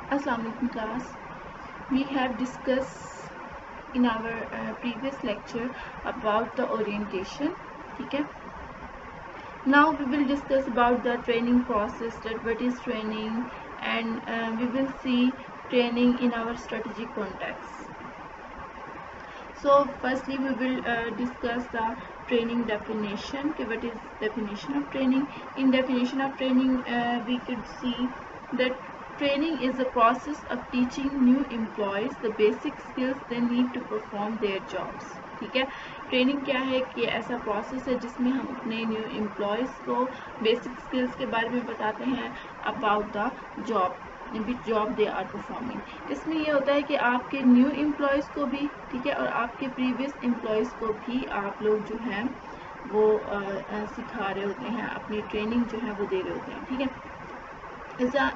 Assalamu alaikum class. We have discussed in our previous lecture about the orientation. Okay. Now we will discuss about the training process, that what is training, and we will see training in our strategic context. So firstly we will discuss the training definition. Okay, what is definition of training? In definition of training we could see that training is the process of teaching new employees the basic skills they need to perform their jobs. ٹھیک ہے. Training کیا ہے کہ ایسا process ہے جس میں ہم اپنے نیو امپلائیز کو بیسک اسکلس کے بارے میں بتاتے ہیں about the job which job they are performing. اس میں یہ ہوتا ہے کہ آپ کے نیو امپلائیز کو بھی ٹھیک ہے اور آپ کے پریویس امپلائیز کو بھی آپ لوگ جو ہیں وہ سکھا رہے ہوتے ہیں, اپنی ٹریننگ جو ہے وہ دے رہے ہوتے ہیں. ٹھیک ہے.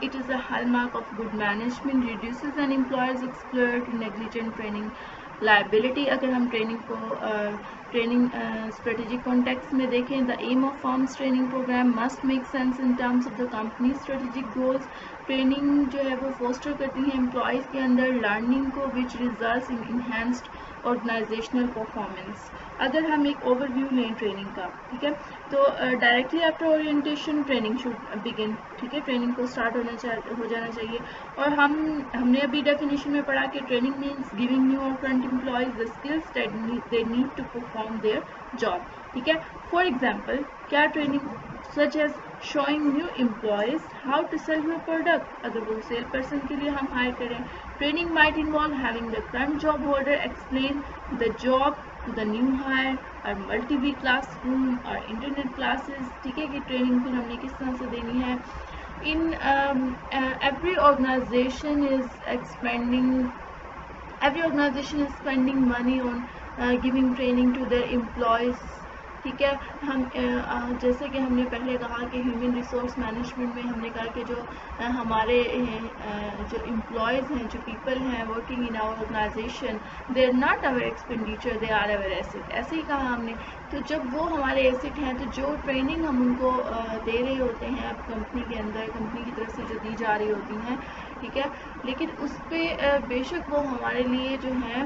It is a hallmark of good management, reduces an employer's exposure to negligent training liability. اگر ہم ٹریننگ کو اسٹریٹجک کانٹیکس میں دیکھیں, the aim of firm's training program must make sense in terms of the company's strategic goals. Training جو ہے وہ foster کرتی ہیں امپلائیز کے اندر لرننگ کو which results in enhanced organizational performance. اگر ہم ایک اوور ویو لیں ٹریننگ کا, ٹھیک ہے, تو directly after orientation training should begin. ٹھیک ہے, ٹریننگ کو اسٹارٹ ہو جانا چاہیے. اور ہم نے ابھی ڈیفینیشن میں پڑھا کہ ٹریننگ مینس گیونگ نیو اور current employees the skills they need to perform their job. ٹھیک ہے. فار ایگزامپل کیا training such as showing new employees how to sell your product. اگر وہ سیل پرسن کے لیے ہم ہائر کریں, training might involve having the current job holder explain the job to the new hire or multi-week classroom or internet classes. ٹھیک ہے, کہ training پھر ہم نے کس طرح سے دینی ہے. In every organization is spending money on giving training to their employees. ٹھیک ہے. ہم جیسے کہ ہم نے پہلے کہا کہ ہیومن ریسورس مینجمنٹ میں ہم نے کہا کہ جو ہمارے جو امپلائیز ہیں, جو پیپل ہیں working in our organisation, they are not our expenditure, they are our asset. ایسے ہی کہا ہم نے. تو جب وہ ہمارے ایسٹ ہیں تو جو ٹریننگ ہم ان کو دے رہے ہوتے ہیں اب کمپنی کے اندر, کمپنی کی طرف سے جو دی جا رہی ہوتی ہیں, ٹھیک ہے, لیکن اس پہ بے شک وہ ہمارے لیے جو ہیں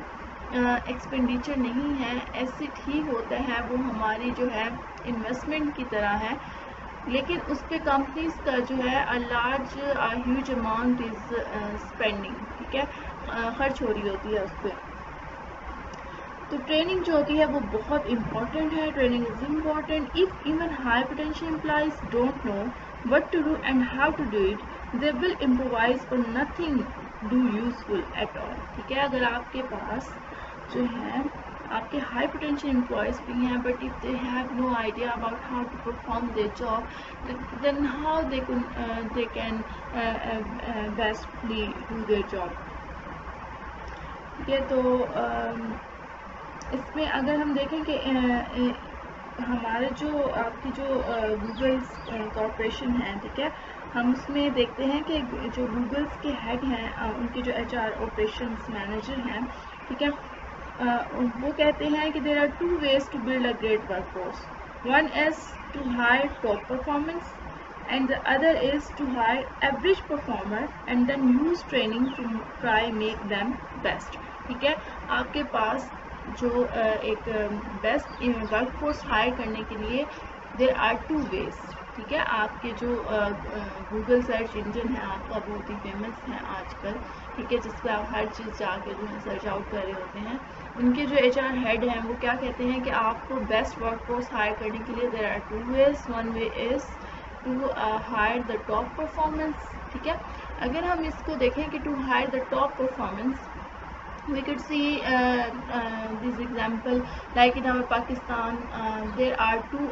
ایکسپینڈیچر نہیں ہے, ایسٹ ہی ہوتا ہے, وہ ہماری جو ہے انویسٹمنٹ کی طرح ہے, لیکن اس پہ کمپنیز کا جو ہے large huge amount is spending. ٹھیک ہے, خرچ ہو رہی ہوتی ہے اس پہ. تو ٹریننگ جو ہوتی ہے وہ بہت امپورٹنٹ ہے. Training is important. If even high potential employees don't know what to do and how to do it, they will improvise or nothing do useful at all. ٹھیک ہے, اگر آپ کے پاس جو ہے آپ کے ہائی پوٹینشیل امپلائیز بھی ہیں, but if they have no idea about how to perform their job, then how they can bestly do their job. ٹھیک ہے. تو اس میں اگر ہم دیکھیں کہ ہمارے جو آپ کی جو گوگلس کارپوریشن ہیں, ٹھیک ہے, ہم اس میں دیکھتے ہیں کہ جو گوگلس کے ہیڈ ہیں, ان کے جو ایچ آر آپریشنس مینیجر ہیں, ٹھیک ہے, وہ کہتے ہیں کہ there are two ways to build a great work force. One is to hire top performance and the other is to hire average performer and then use training to try make them best. ٹھیک ہے, آپ کے پاس جو ایک best work force higher کرنے کے لیے there are two ویز. ٹھیک ہے, آپ کے جو گوگل سرچ انجن ہے آپ کا بہت ہی فیمس ہے آج کل, ٹھیک ہے, جس پہ آپ ہر چیز جا کے جو ہے سرچ آؤٹ کر رہے ہوتے ہیں. ان کے جو ایچ آر ہیڈ ہیں وہ کیا کہتے ہیں کہ آپ کو بیسٹ ورک فورس ہائر کرنے کے لیے there are two ways. One way is to hire the top performance. ٹھیک ہے, اگر ہم اس کو دیکھیں کہ to hire the top performance, we could see this example like in our Pakistan there are two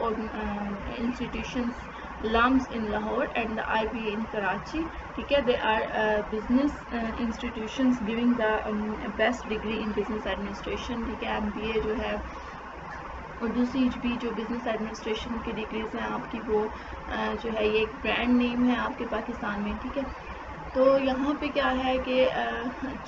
institutions, LUMS in Lahore and the IBA in Karachi. ٹھیک ہے, they are business institutions giving the best degree in business administration. ٹھیک ہے, MBA جو ہے اور دوسری بھی جو بزنس ایڈمنسٹریشن کی ڈگریز ہیں آپ کی, وہ جو ہے یہ ایک برانڈ نیم ہے آپ کے پاکستان میں. ٹھیک ہے, تو یہاں پہ کیا ہے کہ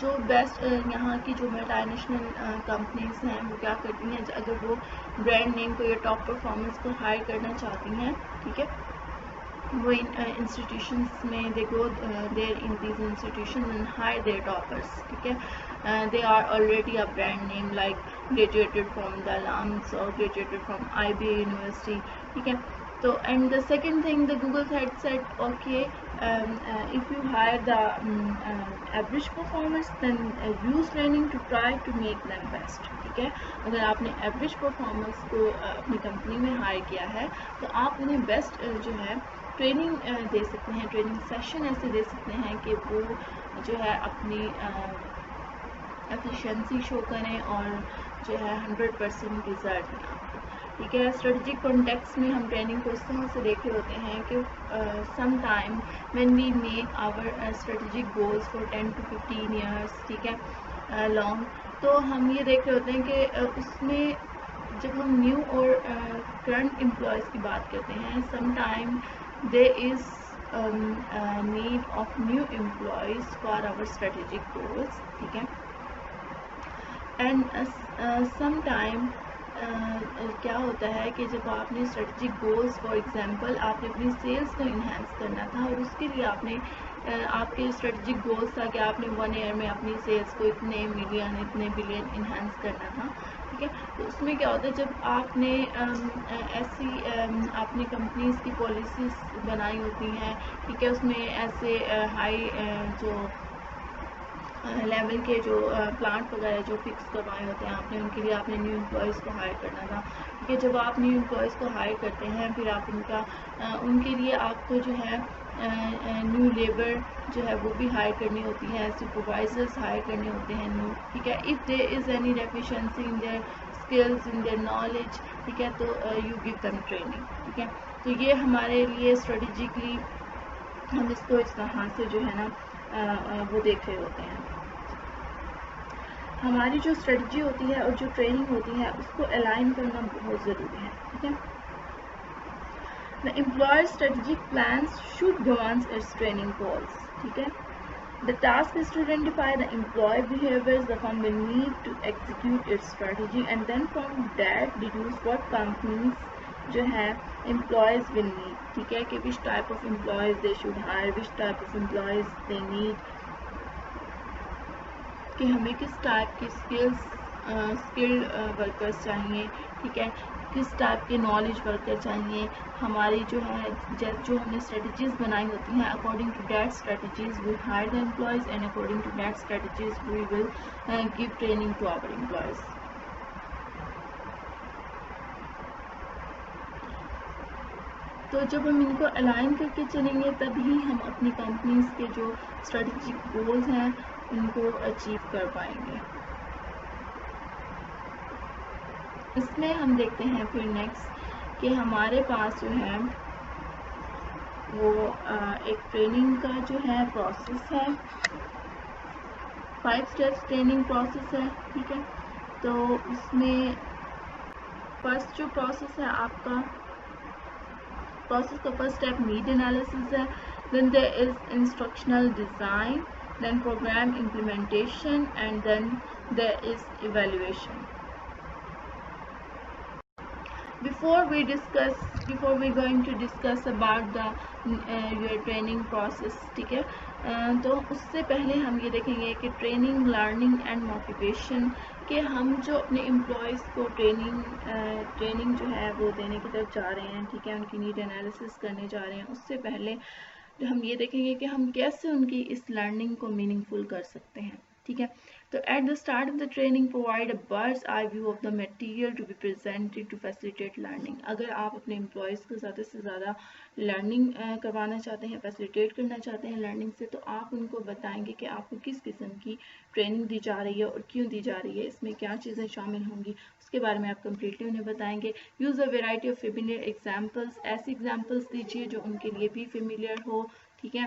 جو بیسٹ یہاں کی جو ملٹی نیشنل کمپنیز ہیں وہ کیا کرتی ہیں, اگر وہ برانڈ نیم کو یا ٹاپ پرفارمنس کو ہائر کرنا چاہتی ہیں, ٹھیک ہے, وہ انسٹیٹیوشنس میں they go there in these institutions and hire their toppers. ٹھیک ہے، they are already a brand name like graduated from the LAMS or graduated from IBA University. ٹھیک ہے. So and the second thing, the Google had said, okay, if you hire the average performers, then use training to try to make them best. ٹھیک ہے، اگر آپ نے average performers کو اپنی company میں ہائر کیا ہے تو آپ انہیں بیسٹ جو ہے ٹریننگ دے سکتے ہیں، ٹریننگ سیشن ایسے دے سکتے ہیں کہ وہ جو ہے اپنی ایفیشنسی شو کریں اور جو ہے 100% ریزلٹ دیں. ٹھیک ہے. اسٹریٹجک کانٹیکس میں ہم ٹریننگ کو اس طرح سے دیکھ رہے ہوتے ہیں کہ some time when we make our strategic goals for 10 to 15 years, ٹھیک ہے، لانگ، تو ہم یہ دیکھ رہے ہوتے ہیں کہ اس میں جب ہم نیو اور کرنٹ امپلائیز کی بات کرتے ہیں، some time there is need of new employees for our strategic goals. ٹھیک ہے. اینڈ سم ٹائم کیا ہوتا ہے کہ جب آپ نے اسٹریٹجک گولس، فار ایگزامپل آپ نے اپنی سیلس کو انہینس کرنا تھا اور اس کے لیے آپ نے آپ کے اسٹریٹجک گولس تھا کہ آپ نے 1 ایئر میں اپنی سیلس کو اتنے ملین اتنے بلین انہینس کرنا تھا. ٹھیک ہے. تو اس میں کیا ہوتا ہے جب آپ نے ایسی آپ نے کمپنیز کی پالیسیز بنائی ہوتی ہیں، ٹھیک ہے، اس میں ایسے ہائی جو لیول کے جو پلانٹ وغیرہ جو فکس کروائے ہوتے ہیں آپ نے، ان کے لیے آپ نے نیو امپلائیز کو ہائر کرنا تھا. کہ جب آپ نیو امپلائیز کو ہائر کرتے ہیں پھر آپ ان کے لیے آپ کو جو ہے نیو لیبر جو ہے وہ بھی ہائر کرنی ہوتی ہے، سپروائزرز ہائر کرنے ہوتے ہیں نیو. ٹھیک ہے. If there is any deficiency in their skills in their knowledge, ٹھیک ہے، تو یو گیو دم ٹریننگ. ٹھیک ہے. تو یہ ہمارے لیے اسٹریٹجکلی ہم اس کو اس طرح سے جو ہے نا وہ دیکھ رہے ہوتے ہیں. ہماری جو اسٹریٹجی ہوتی ہے اور جو ٹریننگ ہوتی ہے اس کو الائن کرنا بہت ضروری ہے. ٹھیک ہے. The employer's strategic plans should govern its training goals. ٹھیک ہے. The task is to identify the employee behaviors the firm will need to execute its strategy and then from that deduce what companies جو ہے employees will need. ٹھیک ہے کہ which type of employees they should hire, which type of employees they need, کہ ہمیں کس type کی skilled workers چاہیے. ٹھیک ہے. کس ٹائپ کے نالج ورکر چاہیے. ہماری جو ہے جو ہم نے اسٹریٹجیز بنائی ہوتی ہیں according to that strategies we hire the employees and according to that strategies we will give training to our employees. تو جب ہم ان کو الائن کر کے چلیں گے تبھی ہم اپنی کمپنیز کے جو اسٹریٹجک گولز ہیں ان کو اچیو کر پائیں گے. اس میں ہم دیکھتے ہیں پھر نیکسٹ کہ ہمارے پاس جو ہے وہ ایک ٹریننگ کا جو ہے پروسیس ہے، 5 اسٹیپس ٹریننگ پروسیس ہے. ٹھیک ہے. تو اس میں فرسٹ جو پروسیس ہے آپ کا پروسیس کا فرسٹ اسٹیپ نیڈ انالیسس ہے. Then there is instructional design, then program implementation, and then there is evaluation. Before we're going to discuss about the your training process. ٹھیک ہے. تو اس سے پہلے ہم یہ دیکھیں گے کہ ٹریننگ، لرننگ اینڈ موٹیویشن، کہ ہم جو اپنے امپلائیز کو ٹریننگ جو ہے وہ دینے کی طرف جا رہے ہیں. ٹھیک ہے. ان کی نیڈ انالیسس کرنے جا رہے ہیں. اس سے پہلے ہم یہ دیکھیں گے کہ ہم کیسے ان کی اس لرننگ کو میننگ فل کر سکتے ہیں. ٹھیک ہے. تو at the start of the training provide a bird's eye view of the material to be presented to facilitate learning. اگر آپ اپنے امپلائیز کو زیادہ سے زیادہ لرننگ کروانا چاہتے ہیں، فیسیلیٹیٹ کرنا چاہتے ہیں لرننگ سے، تو آپ ان کو بتائیں گے کہ آپ کو کس قسم کی ٹریننگ دی جا رہی ہے اور کیوں دی جا رہی ہے، اس میں کیا چیزیں شامل ہوں گی، اس کے بارے میں آپ کمپلیٹلی انہیں بتائیں گے. Use a variety of familiar examples, ایسی ایگزامپلس دیجیے جو ان کے لیے بھی فیملیئر ہو. ٹھیک ہے.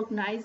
organize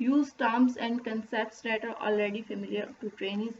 Use terms and concepts that are already familiar to trainees.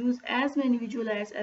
Use as many visual aids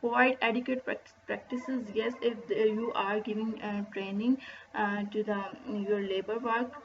Provide adequate practices. Yes, if you are giving training to the your labor work,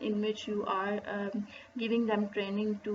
in which you are giving them training to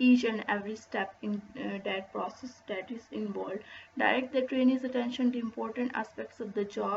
each and every step in that process that is involved. Direct the trainees attention to important aspects of the job,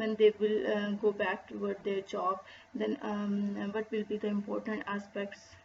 when they will go back toward their job, then what will be the important aspects,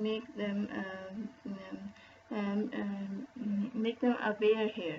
make them make them aware here,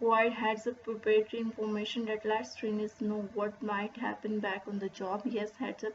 Provide heads up preparatory information that lets trainees know what might happen back on the job. Yes, heads up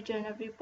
each and every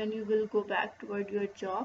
when you will go back toward your job,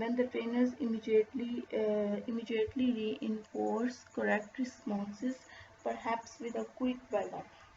when the trainers immediately reinforce correct responses, perhaps with a quick well done,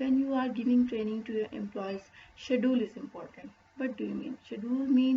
When you are giving training to your employees, schedule is important. What do you mean? Schedule mean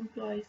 employees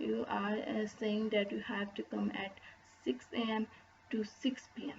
you are saying that you have to come at 6 a.m. to 6 p.m.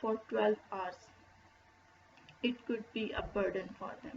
for 12 hours, it could be a burden for them,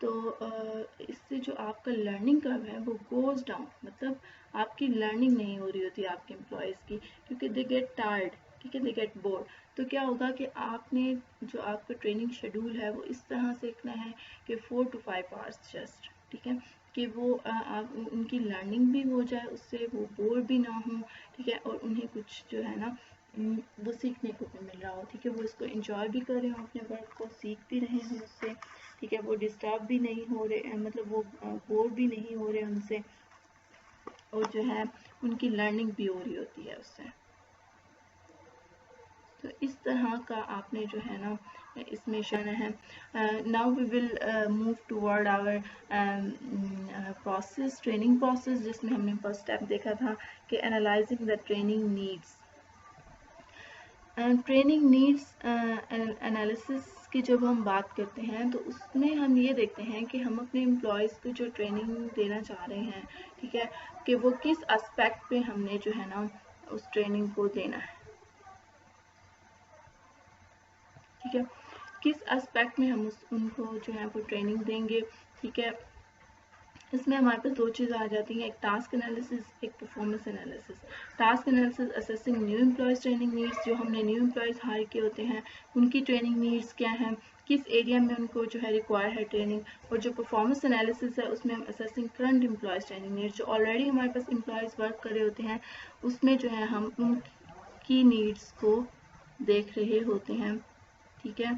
تو اس سے جو آپ کا learning curve ہے وہ goes down, مطلب آپ کی لرننگ نہیں ہو رہی ہوتی آپ کے امپلائیز کی، کیونکہ دے گیٹ ٹائرڈ، ٹھیک ہے، دے گیٹ بورڈ. تو کیا ہوگا کہ آپ نے جو آپ کا ٹریننگ شیڈول ہے وہ اس طرح سے رکھنا ہے کہ 4 to 5 hours جسٹ، ٹھیک ہے، کہ وہ ان کی لرننگ بھی ہو جائے، اس سے وہ بور بھی نہ ہوں، ٹھیک ہے، اور انہیں کچھ جو ہے نا وہ سیکھنے کو بھی مل رہا ہو، ٹھیک ہے، وہ اس کو انجوائے بھی کر رہے ہوں اپنے ورک کو، سیکھ بھی رہے ہوں اس سے، ٹھیک ہے، وہ ڈسٹرب بھی نہیں ہو رہے، مطلب وہ بور بھی نہیں ہو رہے ان سے، اور جو ہے ان کی لرننگ بھی ہو رہی ہوتی ہے اس سے. تو اس طرح کا آپ نے جو ہے نا اس میں شامل ہے. Now we will move toward our process, training process, جس میں ہم نے فرسٹ اسٹیپ دیکھا تھا کہ analysing the training needs. Training needs analysis کی جب ہم بات کرتے ہیں تو اس میں ہم یہ دیکھتے ہیں کہ ہم اپنے امپلائیز کو جو ٹریننگ دینا چاہ رہے ہیں، ٹھیک ہے، کہ وہ کس اسپیکٹ پہ ہم نے جو ہے نا اس ٹریننگ کو دینا ہے، ٹھیک ہے، کس اسپیکٹ میں ہم ان کو جو ہے وہ ٹریننگ دیں گے، ٹھیک ہے. اس میں ہمارے پاس دو چیز آ جاتی ہیں، ایک ٹاسک انالیسس، ایک performance analysis. Task analysis assessing new employees training needs, جو ہم نے نیو امپلائیز ہائر کیے ہوتے ہیں ان کی ٹریننگ نیڈس کیا ہیں، کس ایریا میں ان کو جو ہے ریکوائر ہے ٹریننگ. اور جو پرفارمنس انالیسس ہے اس میں ہم assessing current employees training needs, جو آلریڈی ہمارے پاس امپلائیز ورک کر رہے ہوتے ہیں اس میں جو ہے ہم ان کی نیڈس کو دیکھ رہے ہوتے ہیں، ٹھیک ہے.